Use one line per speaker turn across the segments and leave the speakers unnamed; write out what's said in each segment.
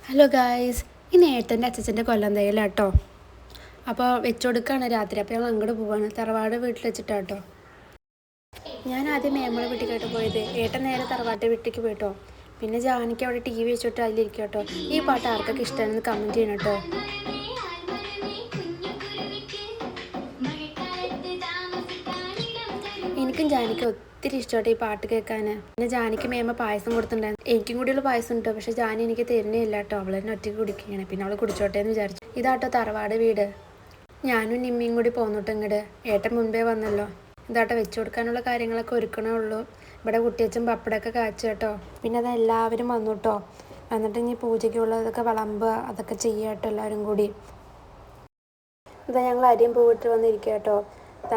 Hello guys, ഇന്ന് ഏട്ടൻ്റെ അച്ഛൻ്റെ കൊല്ലം തയ്യലാട്ടോ. അപ്പോൾ വെച്ചുകൊടുക്കുകയാണ് രാത്രി. അപ്പോൾ ഞങ്ങൾ അങ്ങോട്ട് പോവാണ്, തറവാട് വീട്ടിൽ വെച്ചിട്ടാട്ടോ. ഞാൻ ആദ്യം മേമ്മളെ വീട്ടിലേക്കായിട്ട് പോയത്. ഏട്ടൻ നേരെ തറവാട്ട് വീട്ടിലേക്ക് പോയിട്ടോ. പിന്നെ ജാനിക്ക് അവിടെ TV വെച്ചിട്ട് അതിലിരിക്കും കേട്ടോ. ഈ പാട്ട് ആർക്കൊക്കെ ഇഷ്ടമാണെന്ന് കമൻറ്റ് ചെയ്യണം കേട്ടോ. എനിക്കും ജാനിക്ക് ഒത്തിരി ഇഷ്ടമായിട്ട് ഈ പാട്ട് കേൾക്കാൻ. പിന്നെ ജാനിക്ക് മേമ്മ പായസം കൊടുത്തിട്ടുണ്ടായിരുന്നു. എനിക്കും കൂടിയുള്ള പായസം ഉണ്ടോ, പക്ഷെ ജാനി എനിക്ക് തരുന്നില്ല കേട്ടോ. അവൾ തന്നെ ഒറ്റയ്ക്ക് കുടിക്കുകയാണ്. പിന്നെ അവൾ കുടിച്ചോട്ടെ എന്ന് വിചാരിച്ചു. ഇതാട്ടോ തറവാട് വീട്. ഞാനും നിമ്മിയും കൂടി പോന്നിട്ട് ഇങ്ങോട്ട്. ഏട്ടൻ മുൻപേ വന്നല്ലോ. ഇതാട്ടോ വെച്ചു കൊടുക്കാനുള്ള കാര്യങ്ങളൊക്കെ ഒരുക്കണേ ഉള്ളൂ. ഇവിടെ കുട്ടിയച്ഛൻ പപ്പടമൊക്കെ കാച്ചു കേട്ടോ. പിന്നെ അത് എല്ലാവരും വന്നു കേട്ടോ. എന്നിട്ട് ഇനി പൂജയ്ക്കുള്ളതൊക്കെ വിളമ്പുക, അതൊക്കെ ചെയ്യുക കേട്ടോ എല്ലാവരും കൂടി. ഇതാ ഞങ്ങൾ അരിയും പൂവിട്ട് വന്നിരിക്കുക കേട്ടോ.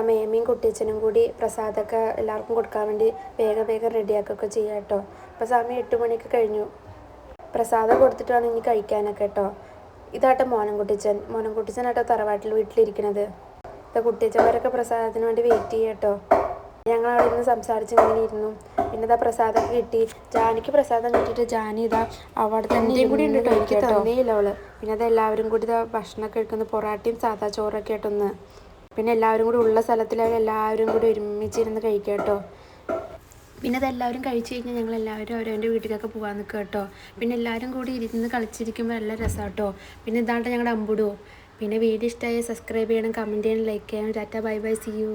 മേമ്മയും കുട്ടിയച്ഛനും കൂടി പ്രസാദമൊക്കെ എല്ലാവർക്കും കൊടുക്കാൻ വേണ്ടി വേഗം റെഡിയാക്കുകയൊക്കെ ചെയ്യാം കേട്ടോ. അപ്പോൾ സമയം 8 മണിയൊക്കെ കഴിഞ്ഞു. പ്രസാദം കൊടുത്തിട്ട് വേണം ഇനി കഴിക്കാനൊക്കെ കേട്ടോ. ഇതാട്ടോ മോനം കുട്ടിച്ചനാട്ടോ തറവാട്ടിൽ വീട്ടിലിരിക്കണത്. ഇപ്പോൾ കുട്ടിയച്ഛന്മാരൊക്കെ പ്രസാദത്തിന് വേണ്ടി വെയിറ്റ് ചെയ്യുക കേട്ടോ. ഞങ്ങൾ അവിടെ നിന്ന് സംസാരിച്ച് ഇങ്ങനെ ഇരുന്നു. പിന്നെ ഇതാ പ്രസാദമൊക്കെ കിട്ടി. ജാനിക്ക് പ്രസാദം കിട്ടിയിട്ട് ജാനി ഇതാ അവിടെ തന്നെ കൂടി ഉണ്ട് കഴിക്കാൻ തന്നേയില്ല അവള്. പിന്നെ അത് എല്ലാവരും കൂടി ഇതാ ഭക്ഷണമൊക്കെ കഴിക്കുന്നത് പൊറാട്ടയും സാദാ ചോറൊക്കെ ആയിട്ടൊന്ന്. പിന്നെ എല്ലാവരും കൂടി ഉള്ള സ്ഥലത്തിലായാലും എല്ലാവരും കൂടി ഒരുമിച്ചിരുന്ന് കഴിക്കുക കേട്ടോ. പിന്നെ അതെല്ലാവരും കഴിച്ച് കഴിഞ്ഞാൽ ഞങ്ങൾ എല്ലാവരും അവരവൻ്റെ വീട്ടിലൊക്കെ പോകാൻ നിൽക്കുക കേട്ടോ. പിന്നെ എല്ലാവരും കൂടി ഇരുന്ന് കളിച്ചിരിക്കുമ്പോൾ നല്ല രസമാണ് കേട്ടോ. പിന്നെ ഇതാണ്ട് ഞങ്ങളുടെ അമ്പുടോ. പിന്നെ വീഡിയോ ഇഷ്ടമായി സബ്സ്ക്രൈബ് ചെയ്യണം, കമൻറ്റ് ചെയ്യണം, ലൈക്ക് ചെയ്യണം. Tata, bye bye, see U.